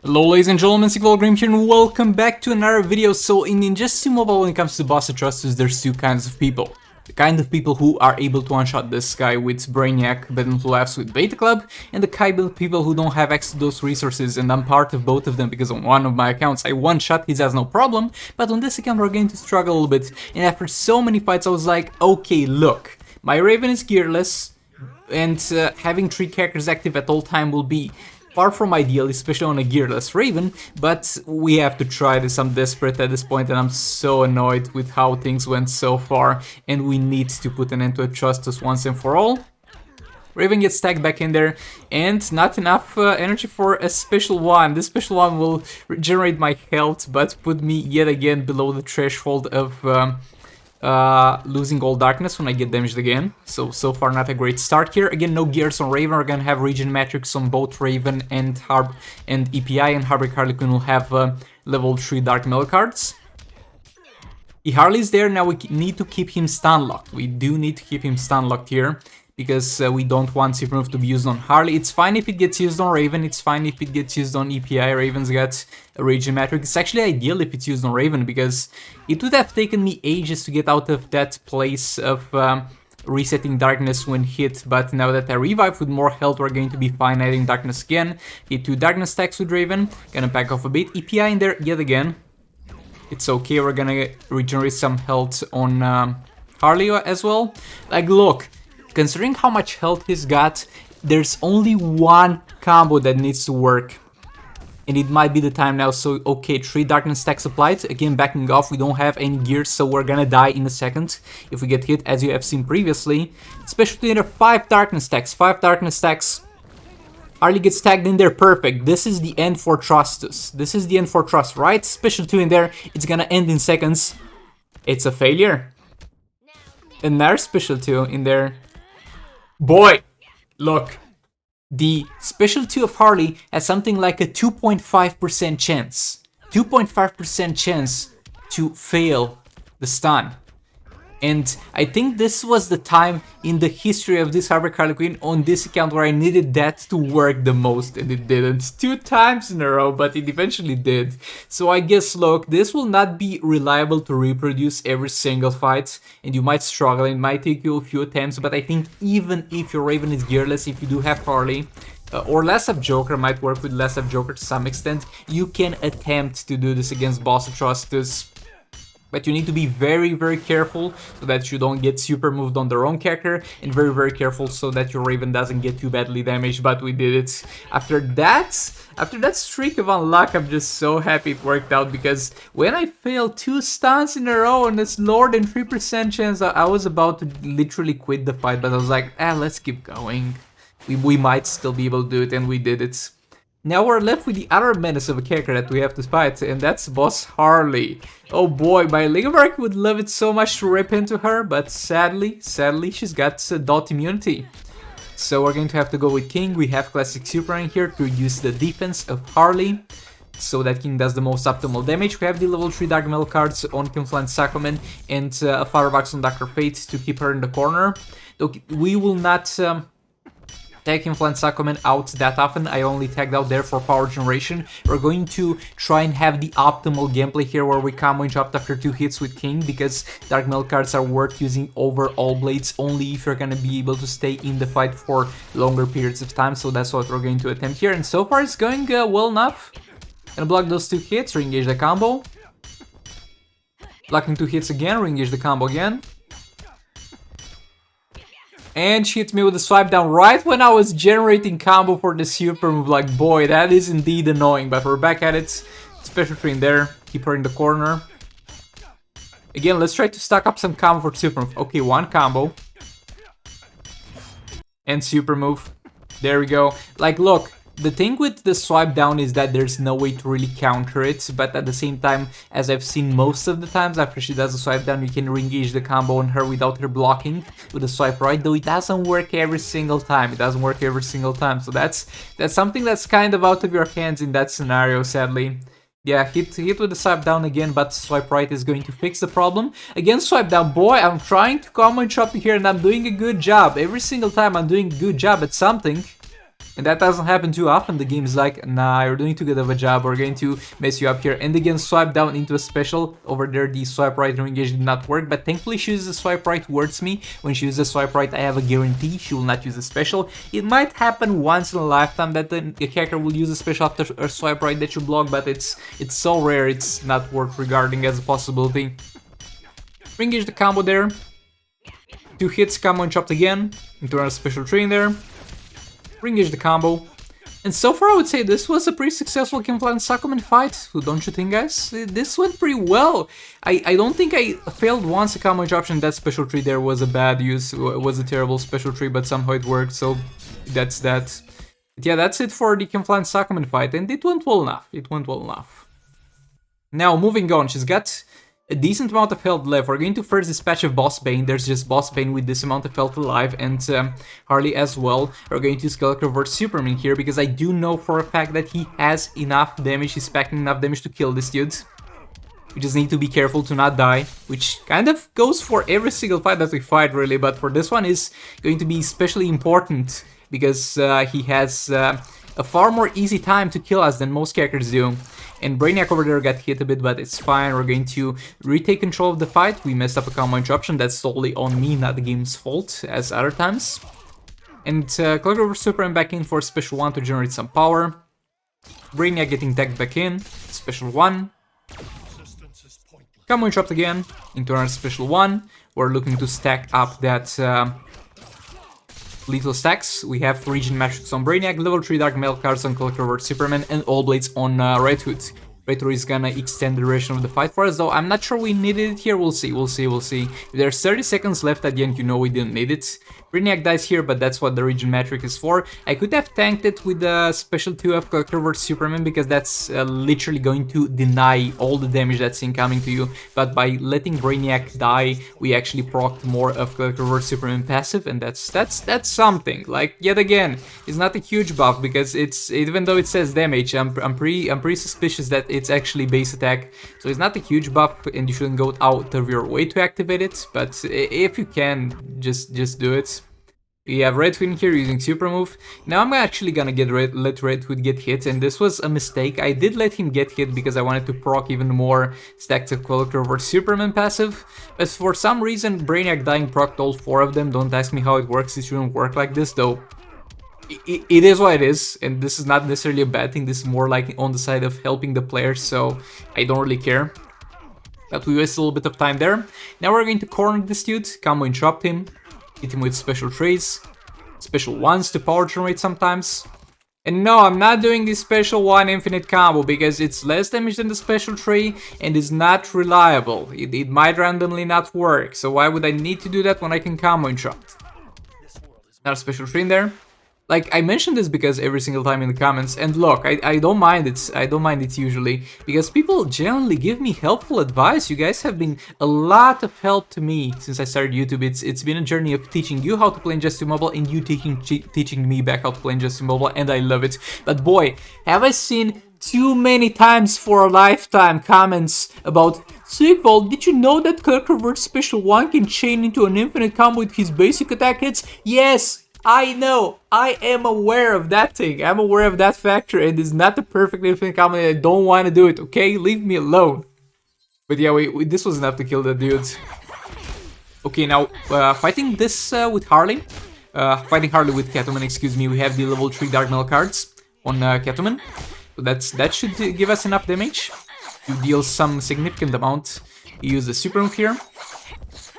Hello ladies and gentlemen, Grim here and welcome back to another video. So in Injustice Mobile, when it comes to Boss Atrocitus, there's two kinds of people. The kind of people who are able to one-shot this guy with Brainiac, but who laughs with Beta Club, and the kind of people who don't have access to those resources, and I'm part of both of them because on one of my accounts I one-shot his ass no problem, but on this account we're going to struggle a little bit, and after so many fights I was like, okay, look, my Raven is gearless, and having 3 characters active at all time will be far from ideal, especially on a gearless Raven, but we have to try this. I'm desperate at this point and I'm so annoyed with how things went so far, and we need to put an end to Atrocitus once and for all. Raven gets tagged back in there, and not enough energy for a special one. This special one will regenerate my health, but put me yet again below the threshold of losing all darkness when I get damaged again. So far not a great start here. Again, no gears on Raven. We're gonna have regen metrics on both Raven and EPI, and Harley Quinn will have level 3 Dark Metal cards. Harley's there, now we need to keep him stun locked. We do need to keep him stun locked here, because we don't want Super Move to be used on Harley. It's fine if it gets used on Raven, it's fine if it gets used on EPI. Raven's got a regen metric. It's actually ideal if it's used on Raven, because it would have taken me ages to get out of that place of resetting darkness when hit, but now that I revive with more health, we're going to be fine adding darkness again. Hit 2 darkness stacks with Raven, gonna back off a bit. EPI in there yet again. It's okay, we're gonna regenerate some health on Harley as well. Like, look, considering how much health he's got, there's only one combo that needs to work. And it might be the time now, so okay, 3 darkness stacks applied. Again, backing off, we don't have any gears, so we're gonna die in a second if we get hit, as you have seen previously. Especially in there, 5 darkness stacks, 5 darkness stacks. Harley gets tagged in there, perfect. This is the end for Atrocitus. This is the end for Trust, right? Special 2 in there, it's gonna end in seconds. It's a failure. Another special 2 in there. Boy, look, the special 2 of Harley has something like a 2.5% chance. 2.5% chance to fail the stun. And I think this was the time in the history of this Harley Quinn on this account where I needed that to work the most, and it didn't. 2 times in a row, but it eventually did. So I guess, look, this will not be reliable to reproduce every single fight, and you might struggle, it might take you a few attempts, but I think even if your Raven is gearless, if you do have Harley, or Less of Joker, might work with Less of Joker to some extent, you can attempt to do this against Boss Atrocitus. But you need to be very, very careful so that you don't get super moved on the wrong character, and very, very careful so that your Raven doesn't get too badly damaged, but we did it. After that streak of unluck, I'm just so happy it worked out, because when I failed 2 stuns in a row and it's lower than 3% chance, I was about to literally quit the fight, but I was like, let's keep going. We might still be able to do it, and we did it. Now we're left with the other menace of a character that we have to fight, and that's Boss Harley. Oh boy, my League of Arc would love it so much to rip into her, but sadly, she's got dot immunity. So we're going to have to go with King. We have Classic Super in here to reduce the defense of Harley, so that King does the most optimal damage. We have the level 3 Dark Metal cards on Confluent Sacrament and a Firebox on Dr. Fate to keep her in the corner. Look, we will not tag Influence Sacrament out that often. I only tagged out there for power generation. We're going to try and have the optimal gameplay here, where we combo interrupt after 2 hits with King, because Dark Metal cards are worth using over all blades only if you're gonna be able to stay in the fight for longer periods of time. So that's what we're going to attempt here, and so far it's going well enough. Gonna block those 2 hits, re-engage the combo. Blocking 2 hits again, re-engage the combo again. And she hits me with a swipe down right when I was generating combo for the super move. Like, boy, that is indeed annoying, but we're back at it. Special 3 in there, keep her in the corner. Again, let's try to stack up some combo for super move. Okay, 1 combo. And super move. There we go. Like, look, the thing with the swipe down is that there's no way to really counter it, but at the same time, as I've seen most of the times, after she does a swipe down, you can re-engage the combo on her without her blocking with a swipe right, though it doesn't work every single time. So that's something that's kind of out of your hands in that scenario, sadly. Yeah, hit with the swipe down again, but swipe right is going to fix the problem. Again, swipe down. Boy, I'm trying to combo interrupt here, and I'm doing a good job. Every single time I'm doing a good job at something. And that doesn't happen too often. The game's like, nah, you're doing too good of a job, we're going to mess you up here. And again, swipe down into a special. Over there, the swipe right and engage did not work, but thankfully she uses the swipe right towards me. When she uses the swipe right, I have a guarantee she will not use a special. It might happen once in a lifetime that the character will use a special after a swipe right that you block, but it's so rare, it's not worth regarding as a possibility. Re-engage the combo there. 2 hits, combo and chopped again. Into another special tree in there. Re-engage the combo. And so far I would say this was a pretty successful Kimflan Sakuman fight, don't you think, guys? This went pretty well. I don't think I failed once a combo interruption. That special tree there was a bad use, was a terrible special tree, but somehow it worked, so that's that. But yeah, that's it for the Kimflan Sakuman fight, and it went well enough. It went well enough. Now, moving on, she's got a decent amount of health left. We're going to first dispatch of Boss Bane. There's just Boss Bane with this amount of health alive, and Harley as well. We're going to Skeletor vs Superman here, because I do know for a fact that he has enough damage, he's packing enough damage to kill this dude. We just need to be careful to not die, which kind of goes for every single fight that we fight, really, but for this one is going to be especially important, because he has a far more easy time to kill us than most characters do. And Brainiac over there got hit a bit, but it's fine. We're going to retake control of the fight. We messed up a combo interruption. That's solely on me, not the game's fault, as other times. And Skeletor over Superman back in for special 1 to generate some power. Brainiac getting tagged back in. Special 1. Combo interrupt again. Into another special 1. We're looking to stack up that lethal stacks. We have Region Matrix on Brainiac, level 3 Dark Metal cards on Skeletor vs Superman, and All Blades on Red Hood. Red Hood is gonna extend the duration of the fight for us, though I'm not sure we needed it here. We'll see. If there's 30 seconds left at the end, you know we didn't need it. Brainiac dies here, but that's what the Region Matrix is for. I could have tanked it with the special 2 of Skeletor vs Superman, because that's literally going to deny all the damage that's incoming to you. But by letting Brainiac die, we actually procced more of Skeletor vs Superman passive, and that's something. Like, yet again, it's not a huge buff, because it's, even though it says damage, I'm pretty suspicious that it's actually base attack. So it's not a huge buff, and you shouldn't go out of your way to activate it. But if you can, just do it. We have Red Hood here using Super Move. Now I'm actually gonna let Red Hood get hit, and this was a mistake. I did let him get hit because I wanted to proc even more stacks of Skeletor vs Superman passive. But for some reason, Brainiac dying procced all 4 of them. Don't ask me how it works, it shouldn't work like this, though. It is what it is, and this is not necessarily a bad thing. This is more like on the side of helping the players, so I don't really care. But we wasted a little bit of time there. Now we're going to corner this dude, combo interrupt him. Hit him with special trays, special 1s to power generate sometimes. And no, I'm not doing this special 1 infinite combo, because it's less damage than the special tray and is not reliable. It might randomly not work, so why would I need to do that when I can combo interrupt? Not a special tray in there. Like, I mentioned this because every single time in the comments, and look, I don't mind it. I don't mind it usually, because people generally give me helpful advice. You guys have been a lot of help to me since I started YouTube. It's been a journey of teaching you how to play Injustice Mobile, and you teaching me back how to play Injustice Mobile, and I love it. But boy, have I seen too many times for a lifetime comments about Sigvold, did you know that Skeletor vs Special 1 can chain into an infinite combo with his basic attack hits? Yes! I know, I am aware of that thing, I'm aware of that factor, and it's not the perfect infinite combo, and I don't want to do it, okay? Leave me alone. But yeah, this was enough to kill the dude. Okay, now, fighting this with Harley, fighting Harley with Catwoman, excuse me, we have the level 3 Dark Metal cards on Catwoman. So that should give us enough damage to deal some significant amount. We use the Super Move here.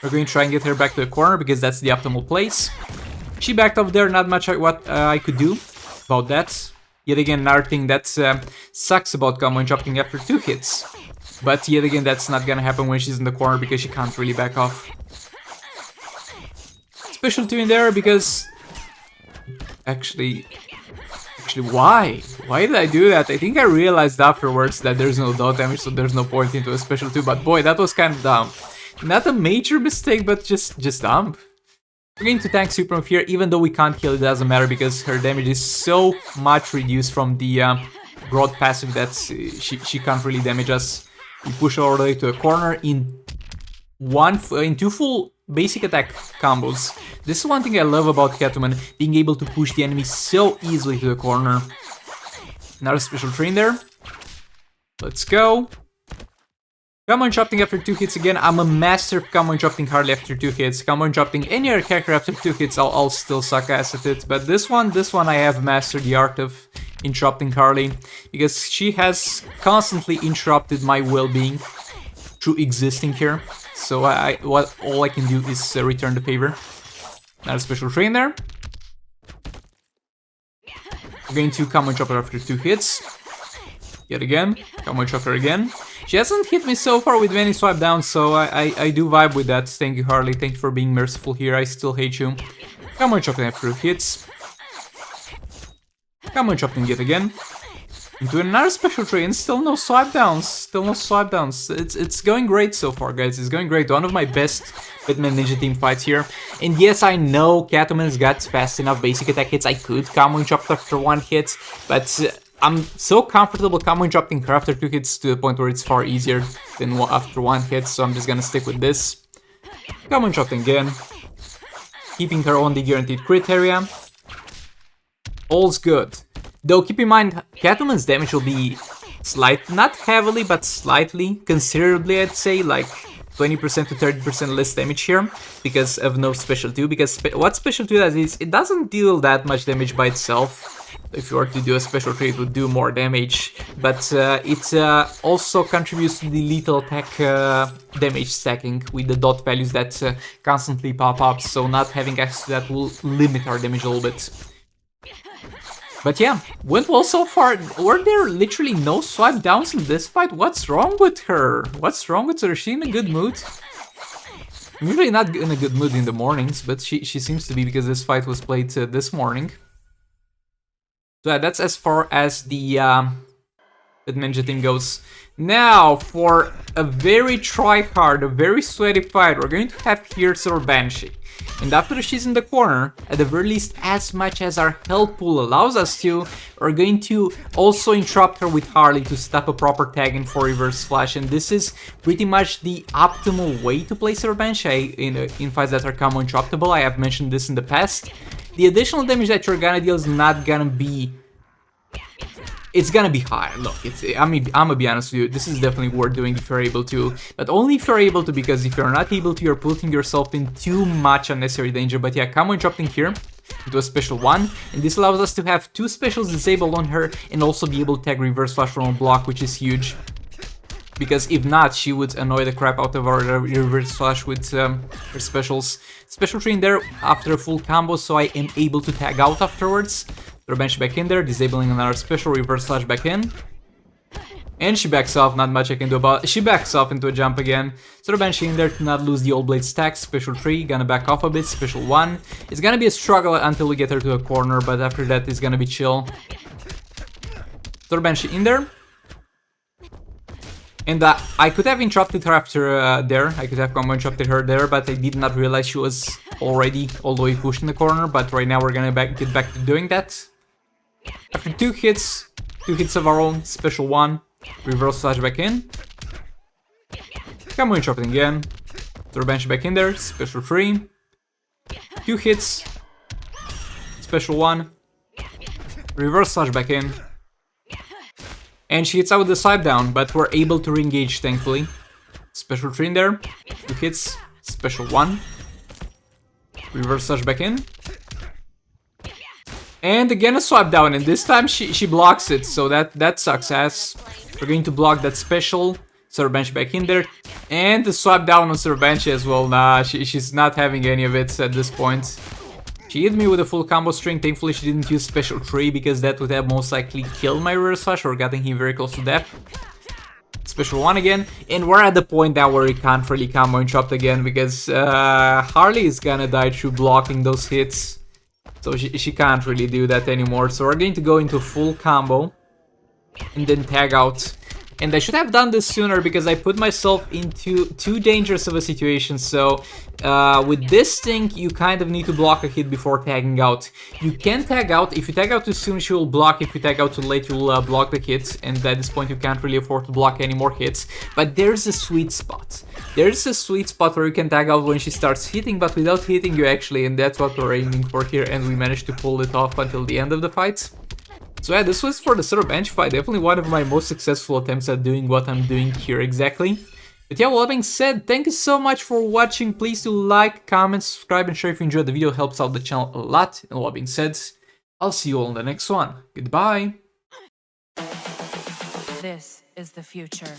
We're going to try and get her back to the corner, because that's the optimal place. She backed up there, not much what I could do about that. Yet again, another thing that sucks about combo interrupting after 2 hits. But yet again, that's not gonna happen when she's in the corner, because she can't really back off. Special 2 in there, because... Actually, why? Why did I do that? I think I realized afterwards that there's no dot damage, so there's no point into a special 2. But boy, that was kind of dumb. Not a major mistake, but just dumb. We're going to tank Super Move here, even though we can't kill, it doesn't matter, because her damage is so much reduced from the broad passive that she can't really damage us. We push her all the way to a corner in 2 full basic attack combos. This is one thing I love about Catwoman, being able to push the enemy so easily to the corner. Another special train there. Let's go. Combo interrupting after 2 hits again. I'm a master of combo interrupting Harley after 2 hits. Combo interrupting any other character after 2 hits, I'll still suck ass at it. But this one I have mastered the art of interrupting Harley, because she has constantly interrupted my well-being through existing here. So all I can do is return the favor. Another special train there. We're going to combo interrupt her after 2 hits. Yet again, combo interrupt her again. She hasn't hit me so far with many swipe downs, so I do vibe with that. Thank you, Harley. Thank you for being merciful here. I still hate you. Combo interrupting after 2 hits. Combo interrupting yet again. Into another special train. Still no swipe downs. Still no swipe downs. It's going great so far, guys. It's going great. One of my best Batman Ninja team fights here. And yes, I know Catwoman's got fast enough basic attack hits. I could combo interrupt after 1 hit, but I'm so comfortable combo interrupting her after 2 hits to the point where it's far easier than after 1 hit, so I'm just gonna stick with this. Combo interrupting again. Keeping her on the guaranteed crit area. All's good. Though keep in mind, Catwoman's damage will be not heavily, but slightly, considerably I'd say, like 20% to 30% less damage here, because of no special 2, because what special 2 does is, it doesn't deal that much damage by itself. If you were to do a special 3, it would do more damage, but it also contributes to the lethal attack damage stacking with the dot values that constantly pop up, so not having access to that will limit our damage a little bit. But yeah, went well so far. Were there literally no swipe downs in this fight? What's wrong with her? What's wrong with her? Is she in a good mood? I'm usually not in a good mood in the mornings, but she seems to be, because this fight was played this morning. So yeah, that's as far as the Ninja team goes. Now, for a very try-hard, a very sweaty fight, we're going to have here Sir Banshee. And after she's in the corner, at the very least, as much as our health pool allows us to, we're going to also interrupt her with Harley to stop a proper tag in for reverse flash. And this is pretty much the optimal way to play Sir Banshee in fights that are combo interruptible. I have mentioned this in the past. The additional damage that you're gonna deal is not gonna be... It's gonna be high. Look, I'm gonna be honest with you, this is definitely worth doing if you're able to. But only if you're able to, because if you're not able to, you're putting yourself in too much unnecessary danger. But yeah, combo interrupting here into a special 1. And this allows us to have 2 specials disabled on her and also be able to tag reverse flash from a block, which is huge. Because if not, she would annoy the crap out of our reverse flash with her specials. Special train there after a full combo, so I am able to tag out afterwards. Throw Banshee back in there, disabling another special, reverse flash back in. And she backs off, not much I can do about it. She backs off into a jump again. Throw Banshee in there to not lose the All Blade stack. Special 3, gonna back off a bit, special 1. It's gonna be a struggle until we get her to a corner, but after that it's gonna be chill. Throw Banshee in there. And I could have interrupted her after there, I could have combo interrupted her there, but I did not realize she was already all the way pushed in the corner, but right now we're gonna get back to doing that. After 2 hits of our own, special 1, reverse flash back in. Combo interrupting again, throw Banshee back in there, special 3. 2 hits, special 1, reverse flash back in. And she hits out with the swipe down, but we're able to re-engage, thankfully. Special 3 in there, 2 hits, special 1. Reverse slash back in. And again a swipe down, and this time she blocks it, so that sucks ass. We're going to block that special. Sir Banshee back in there. And the swipe down on Sir Banshee as well. Nah, she's not having any of it at this point. She hit me with a full combo string. Thankfully she didn't use special 3, because that would have most likely killed my reverse flash or gotten him very close to death. Special 1 again, and we're at the point now where we can't really combo interrupt again, because Harley is gonna die through blocking those hits. So she can't really do that anymore. So we're going to go into full combo and then tag out. And I should have done this sooner because I put myself into too dangerous of a situation. So with this thing, you kind of need to block a hit before tagging out. You can tag out. If you tag out too soon, she will block. If you tag out too late, you'll block the hit. And at this point, you can't really afford to block any more hits. But there's a sweet spot. There's a sweet spot where you can tag out when she starts hitting, but without hitting you actually. And that's what we're aiming for here. And we managed to pull it off until the end of the fight. So yeah, this was for the Sir bench fight, definitely one of my most successful attempts at doing what I'm doing here exactly. But yeah, with that being said, thank you so much for watching. Please do like, comment, subscribe, and share if you enjoyed the video. It helps out the channel a lot. And with that being said, I'll see you all in the next one. Goodbye. This is the future.